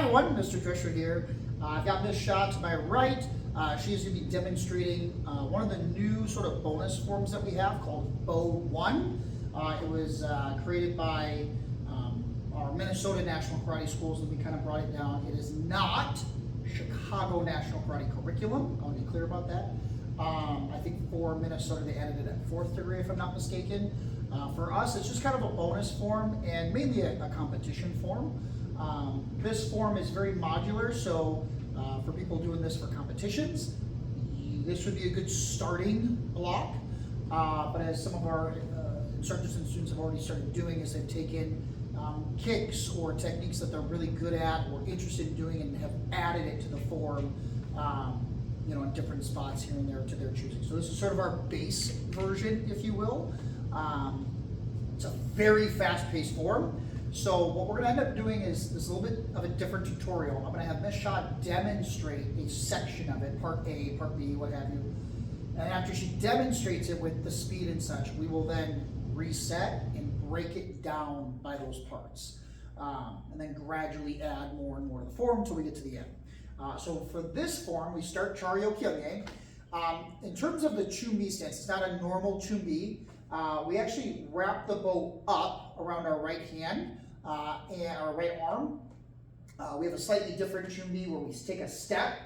everyone, Mr. Drescher here. I've got Miss Shaw to my right. She's going to be demonstrating one of the new sort of bonus forms that we have called Bow 1. It was created by our Minnesota National Karate Schools, and we kind of brought it down. It is not Chicago National Karate Curriculum. I want to be clear about that. I think for Minnesota they added it at 4th degree, if I'm not mistaken. For us, it's just kind of a bonus form and mainly a competition form. This form is very modular, so for people doing this for competitions, this would be a good starting block. But as some of our instructors and students have already started doing, is they've taken kicks or techniques that they're really good at or interested in doing and have added it to the form, in different spots here and there to their choosing. So this is sort of our base version, if you will. It's a very fast-paced form. So what we're going to end up doing is a little bit of a different tutorial. I'm going to have Miss Shaw demonstrate a section of it, part A, part B, what have you. And after she demonstrates it with the speed and such, we will then reset and break it down by those parts. And then gradually add more and more to the form until we get to the end. So for this form, we start Charyo Kyungye. In terms of the Chumbi stance, it's not a normal Chumbi. We actually wrap the bow up around our right hand and our right arm. We have a slightly different Chumbi where we take a step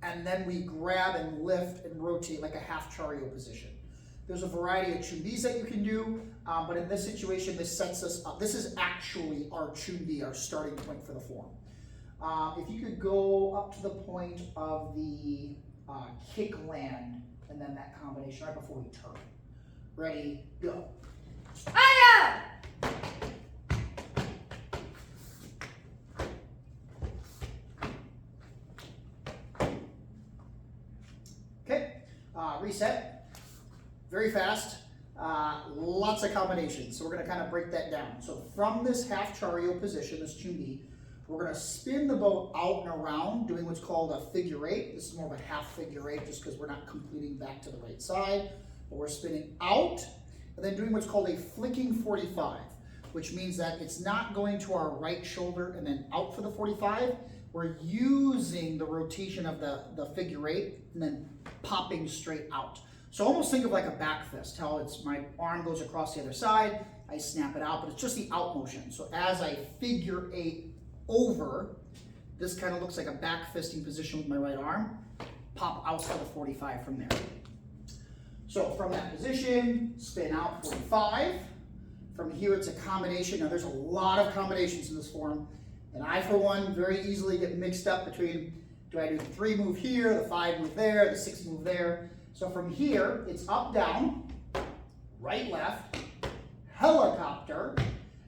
and then we grab and lift and rotate like a half Charyo position. There's a variety of Chumbis that you can do, but in this situation, this sets us up. This is actually our Chumbi, our starting point for the form. If you could go up to the point of the kick land and then that combination right before we turn. Ready, go. Aya! Okay, reset. Very fast, lots of combinations. So we're going to kind of break that down. So from this half Charyo position, this Chumbi, we're going to spin the bow out and around, doing what's called a figure eight. This is more of a half figure eight just because we're not completing back to the right side. But we're spinning out and then doing what's called a flicking 45, which means that it's not going to our right shoulder and then out for the 45. We're using the rotation of the figure eight and then popping straight out. So almost think of like a back fist, how it's my arm goes across the other side, I snap it out, but it's just the out motion. So as I figure eight over, this kind of looks like a back fisting position with my right arm, pop out to the 45 from there. So from that position, spin out 45. From here, it's a combination. Now there's a lot of combinations in this form, and I, for one, very easily get mixed up between, do I do the 3 move here, the 5 move there, the 6 move there. So from here, it's up, down, right, left, helicopter,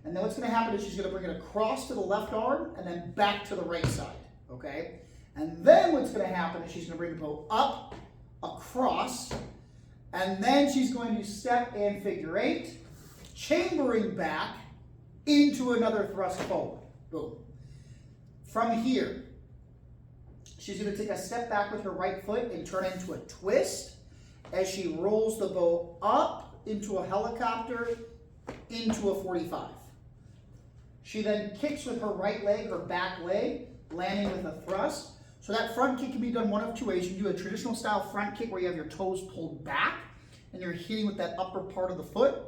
and then what's going to happen is she's going to bring it across to the left arm and then back to the right side, okay? And then what's going to happen is she's going to bring the bow up, across, and then she's going to step and figure eight, chambering back into another thrust forward. Boom. From here, she's going to take a step back with her right foot and turn into a twist as she rolls the bow up into a helicopter, into a 45. She then kicks with her right leg, her back leg, landing with a thrust. So that front kick can be done one of two ways. You can do a traditional style front kick where you have your toes pulled back and you're hitting with that upper part of the foot,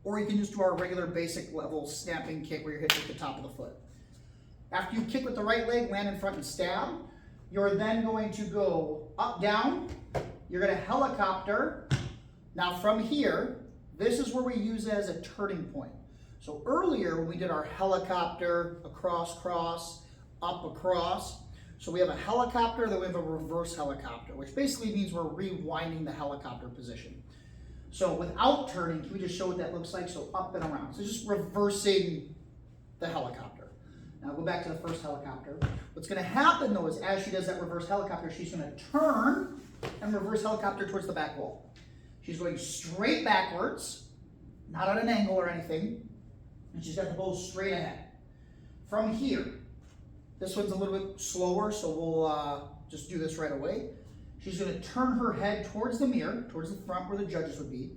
or you can just do our regular basic level snapping kick where you're hitting with the top of the foot. After you kick with the right leg, land in front and stab, you're then going to go up, down. You're going to helicopter. Now from here, this is where we use it as a turning point. So earlier when we did our helicopter, across, cross, up, across. So we have a helicopter, then we have a reverse helicopter, which basically means we're rewinding the helicopter position. So without turning, can we just show what that looks like? So up and around. So just reversing the helicopter. Now go back to the first helicopter. What's going to happen though is as she does that reverse helicopter, she's going to turn and reverse helicopter towards the back wall. She's going straight backwards, not at an angle or anything, and she's got the bow straight ahead. From here, this one's a little bit slower, so we'll just do this right away. She's going to turn her head towards the mirror, towards the front where the judges would be,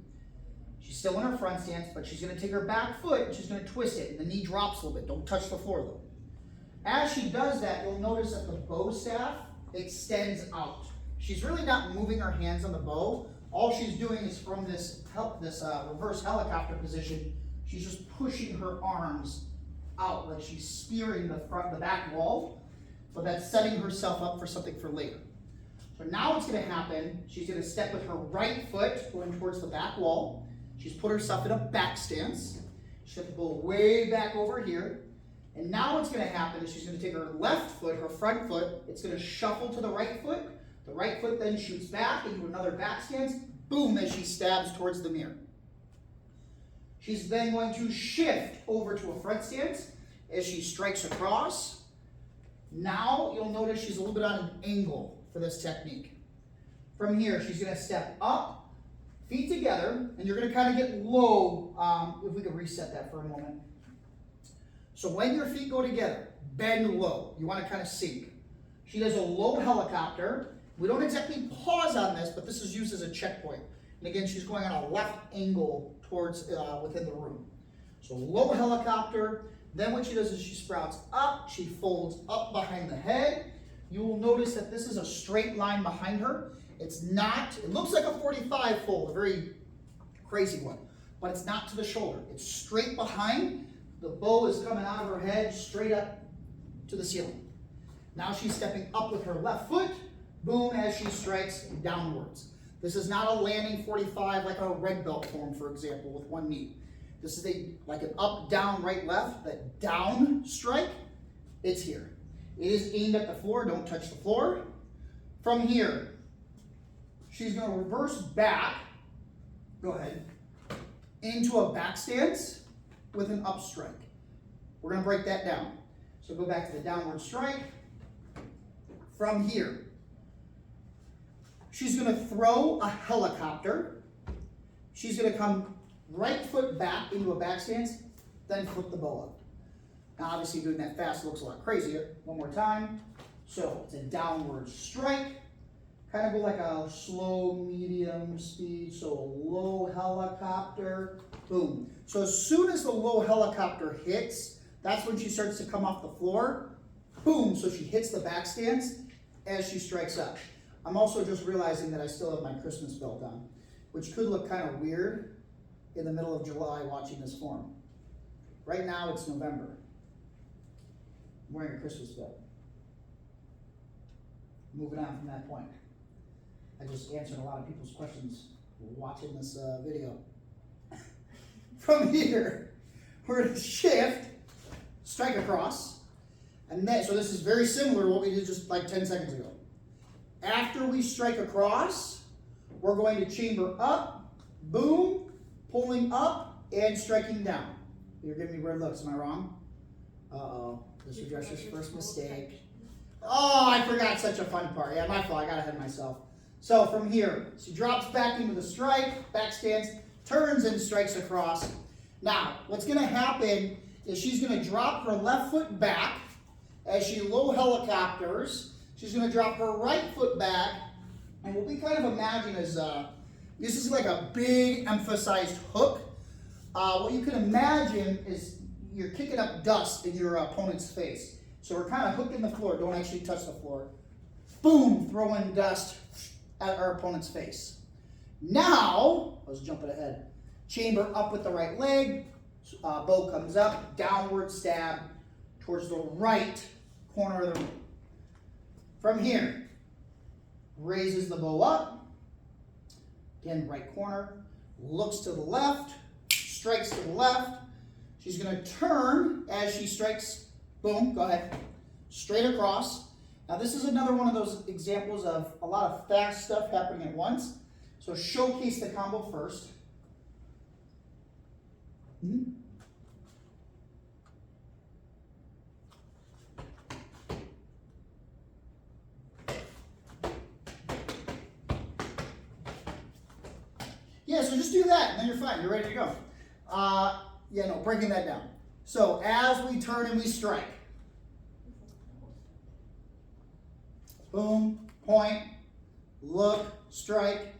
She's still in her front stance, but she's gonna take her back foot and she's gonna twist it, and the knee drops a little bit. Don't touch the floor though. As she does that, you'll notice that the bow staff extends out. She's really not moving her hands on the bow. All she's doing is from this reverse helicopter position, she's just pushing her arms out like she's spearing the back wall, but that's setting herself up for something for later. So now what's gonna happen, she's gonna step with her right foot going towards the back wall. She's put herself in a back stance. She's gonna go way back over here. And now what's gonna happen is she's gonna take her left foot, her front foot, it's gonna shuffle to the right foot. The right foot then shoots back into another back stance, boom, as she stabs towards the mirror. She's then going to shift over to a front stance as she strikes across. Now you'll notice she's a little bit on an angle for this technique. From here, she's gonna step up, feet together, and you're gonna kind of get low, if we could reset that for a moment. So when your feet go together, bend low. You wanna kind of sink. She does a low helicopter. We don't exactly pause on this, but this is used as a checkpoint. And again, she's going on a left angle towards within the room. So low helicopter. Then what she does is she sprouts up. She folds up behind the head. You will notice that this is a straight line behind her. It's not, it looks like a 45 fold, a very crazy one, but it's not to the shoulder. It's straight behind. The bow is coming out of her head straight up to the ceiling. Now she's stepping up with her left foot. Boom, as she strikes downwards. This is not a landing 45 like a red belt form, for example, with one knee. This is like an up, down, right, left. That down strike, it's here. It is aimed at the floor, don't touch the floor. From here, she's gonna reverse back, go ahead, into a back stance with an up strike. We're gonna break that down. So go back to the downward strike. From here, she's gonna throw a helicopter. She's gonna come right foot back into a back stance, then flip the bow up. Now obviously doing that fast looks a lot crazier. One more time. So it's a downward strike. Kind of go like a slow, medium speed, so a low helicopter, boom. So as soon as the low helicopter hits, that's when she starts to come off the floor, boom, so she hits the back stance as she strikes up. I'm also just realizing that I still have my Christmas belt on, which could look kind of weird in the middle of July watching this form. Right now it's November. I'm wearing a Christmas belt. Moving on from that point. I just answered a lot of people's questions watching this video. From here, we're gonna shift, strike across, and then, so this is very similar to what we did just like 10 seconds ago. After we strike across, we're going to chamber up, boom, pulling up, and striking down. You're giving me weird looks, am I wrong? Uh-oh, this was Josh's first mistake. Oh, I forgot such a fun part. Yeah, my fault, I got ahead of myself. So from here, she drops back into the strike, back stance, turns and strikes across. Now, what's gonna happen is she's gonna drop her left foot back as she low helicopters. She's gonna drop her right foot back, and what we kind of imagine is, this is like a big emphasized hook. What you can imagine is you're kicking up dust in your opponent's face. So we're kind of hooking the floor, don't actually touch the floor. Boom, throwing dust at our opponent's face. Now, I was jumping ahead. Chamber up with the right leg, bow comes up, downward stab towards the right corner of the room. From here, raises the bow up, again, right corner, looks to the left, strikes to the left. She's gonna turn as she strikes, boom, go ahead, straight across. Now this is another one of those examples of a lot of fast stuff happening at once. So showcase the combo first. Yeah, so just do that and then you're fine, you're ready to go. Yeah, no, breaking that down. So as we turn and we strike, boom, point, look, strike,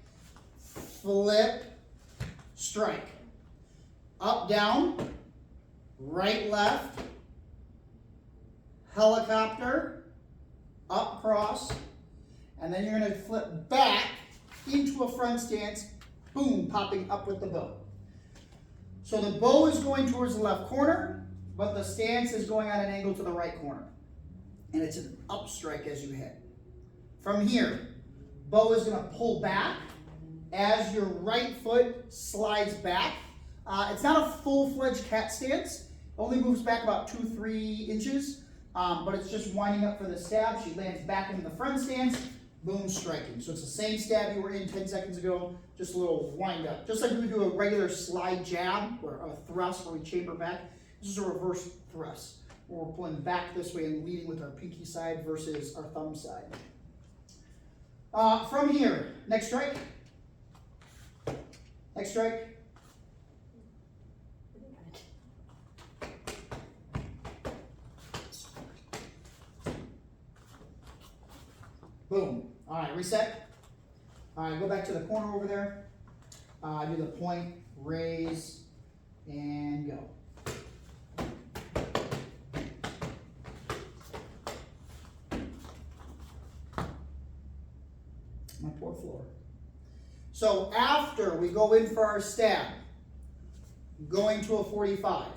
flip, strike. up, down, right, left, helicopter, up, cross, and then you're gonna flip back into a front stance, boom, popping up with the bow. So the bow is going towards the left corner, but the stance is going on an angle to the right corner. And it's an up strike as you hit. From here, bow is gonna pull back as your right foot slides back. It's not a full-fledged cat stance, only moves back about 2-3 inches, but it's just winding up for the stab. She lands back into the front stance, boom, striking. So it's the same stab you were in 10 seconds ago, just a little wind up. Just like we would do a regular slide jab or a thrust where we chamber back, this is a reverse thrust, where we're pulling back this way and leading with our pinky side versus our thumb side. From here, next strike. Next strike. Boom. All right, reset. All right, go back to the corner over there. Do the point, raise, and go. My poor floor. So after we go in for our stab, going to a 45,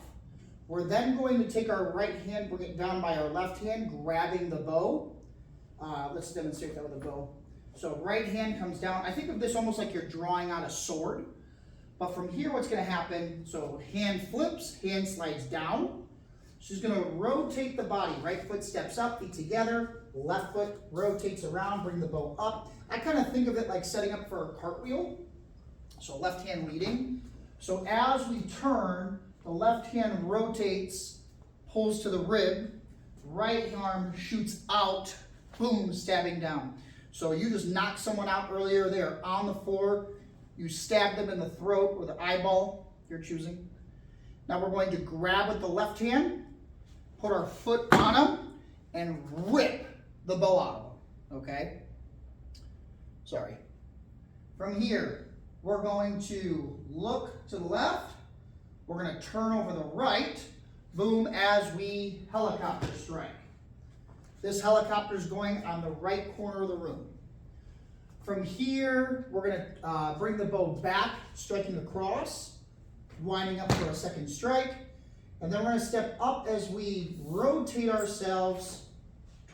we're then going to take our right hand, bring it down by our left hand, grabbing the bow. Let's demonstrate that with a bow. So right hand comes down. I think of this almost like you're drawing out a sword. But from here, what's going to happen, so hand flips, hand slides down. She's going to rotate the body. Right foot steps up, feet together. Left foot rotates around, bring the bow up. I kind of think of it like setting up for a cartwheel. So left hand leading. So as we turn, the left hand rotates, pulls to the rib. Right arm shoots out, boom, stabbing down. So you just knocked someone out earlier. They are on the floor. You stab them in the throat or the eyeball, you're choosing. Now we're going to grab with the left hand, put our foot on them, and rip the bow out of them, okay? Sorry. From here, we're going to look to the left. We're going to turn over the right, boom, as we helicopter strike. This helicopter is going on the right corner of the room. From here, we're going to bring the bow back, striking across, winding up for a second strike. And then we're going to step up as we rotate ourselves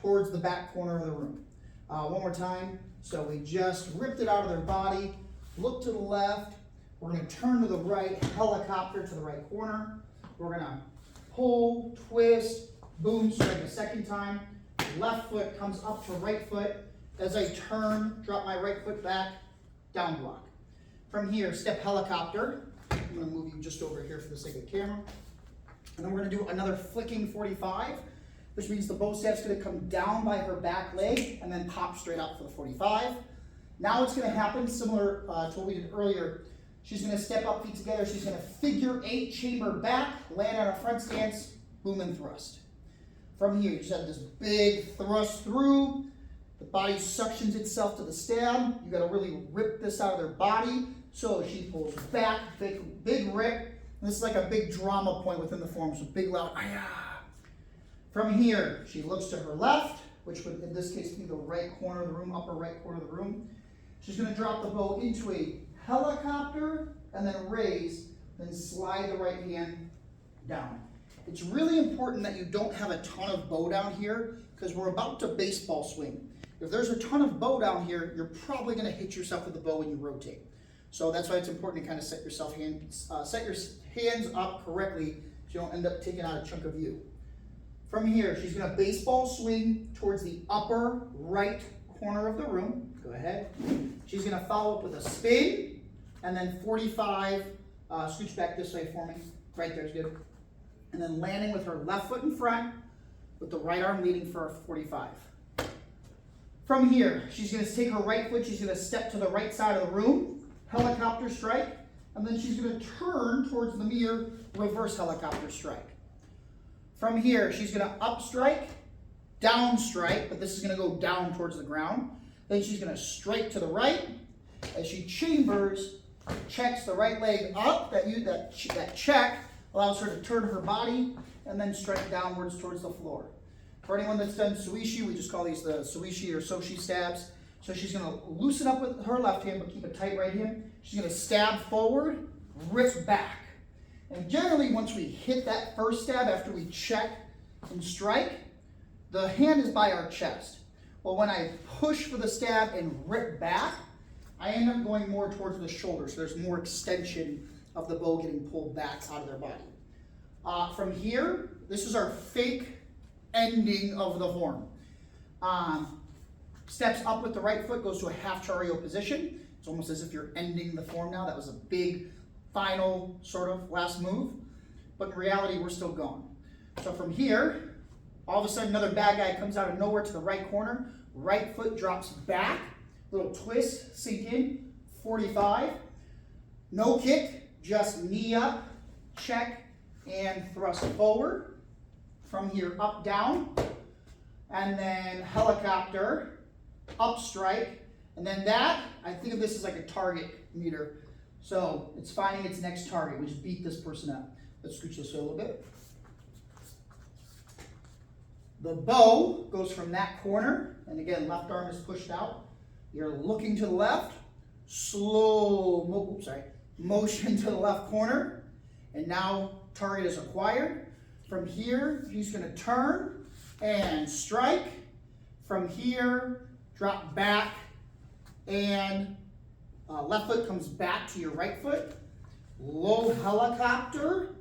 towards the back corner of the room. One more time. So we just ripped it out of their body, look to the left. We're going to turn to the right, helicopter to the right corner. We're going to pull, twist, boom, strike a second time. Left foot comes up to right foot. As I turn, drop my right foot back, down block. From here, step helicopter. I'm going to move you just over here for the sake of the camera. And then we're going to do another flicking 45, which means the bow stab's going to come down by her back leg and then pop straight out for the 45. Now what's going to happen, similar to what we did earlier, she's going to step up, feet together. She's going to figure 8, chamber back, land on a front stance, boom and thrust. From here, you just have this big thrust through. The body suctions itself to the stab. You got to really rip this out of their body. So she pulls back, big rip. This is like a big drama point within the form. So big loud, ah. From here, she looks to her left, which would in this case be the right corner of the room, upper right corner of the room. She's going to drop the bow into a helicopter and then raise, then slide the right hand down. It's really important that you don't have a ton of bow down here because we're about to baseball swing. If there's a ton of bow down here, you're probably going to hit yourself with the bow when you rotate. So that's why it's important to kind of set your hands up correctly so you don't end up taking out a chunk of you. From here, she's going to baseball swing towards the upper right corner of the room. Go ahead. She's going to follow up with a spin and then 45. Scooch back this way for me. Right there is good. And then landing with her left foot in front with the right arm leading for a 45. From here, she's going to take her right foot, she's going to step to the right side of the room, helicopter strike, and then she's going to turn towards the mirror, reverse helicopter strike. From here, she's going to up strike, down strike, but this is going to go down towards the ground. Then she's going to strike to the right. As she chambers, checks the right leg up, that check allows her to turn her body and then strike downwards towards the floor. For anyone that's done suishi, we just call these the suishi or soshi stabs. So she's gonna loosen up with her left hand, but keep a tight right hand. She's gonna stab forward, wrist back. And generally, once we hit that first stab after we check and strike, the hand is by our chest. Well, when I push for the stab and rip back, I end up going more towards the shoulder, so there's more extension of the bow getting pulled back out of their body. From here, this is our fake ending of the form. Steps up with the right foot, goes to a half chariot position. It's almost as if you're ending the form now. That was a big, final, sort of last move. But in reality, we're still going. So from here, all of a sudden another bad guy comes out of nowhere to the right corner. Right foot drops back. Little twist, sink in, 45. No kick, just knee up, check, and thrust forward. From here, up, down. And then helicopter. Up strike, and then that, I think of this as like a target meter. So it's finding its next target. We just beat this person up. Let's scooch this a little bit. The bow goes from that corner, and again, left arm is pushed out. You're looking to the left, motion to the left corner, and now target is acquired. From here, he's gonna turn and strike. From here, drop back, and left foot comes back to your right foot. Low helicopter,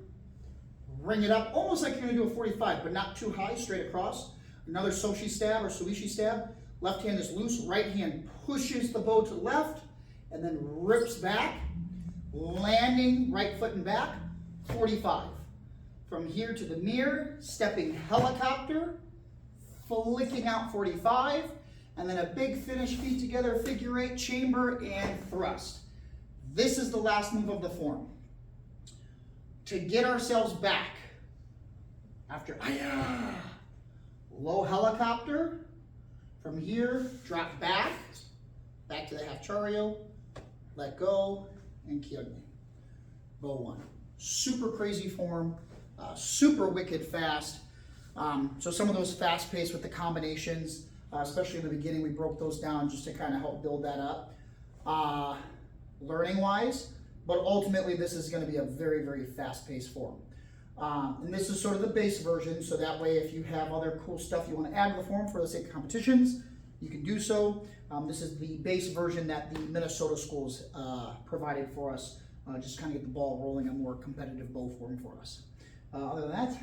bring it up, almost like you're gonna do a 45, but not too high, straight across. Another soshi stab or suishi stab. Left hand is loose, right hand pushes the bow to the left, and then rips back, landing right foot and back, 45. From here to the mirror, stepping helicopter, flicking out 45, and then a big finish, feet together, figure eight, chamber, and thrust. This is the last move of the form. To get ourselves back, after low helicopter, from here, drop back to the half chariot, let go, and kyogme. Bow one. Super crazy form, super wicked fast. So some of those fast paced with the combinations, especially in the beginning, we broke those down just to kind of help build that up, learning wise, but ultimately this is going to be a very, very fast paced form. And this is sort of the base version, so that way if you have other cool stuff you want to add to the form for the sake of competitions, you can do so. This is the base version that the Minnesota schools provided for us, just kind of get the ball rolling, a more competitive bow form for us. Other than that,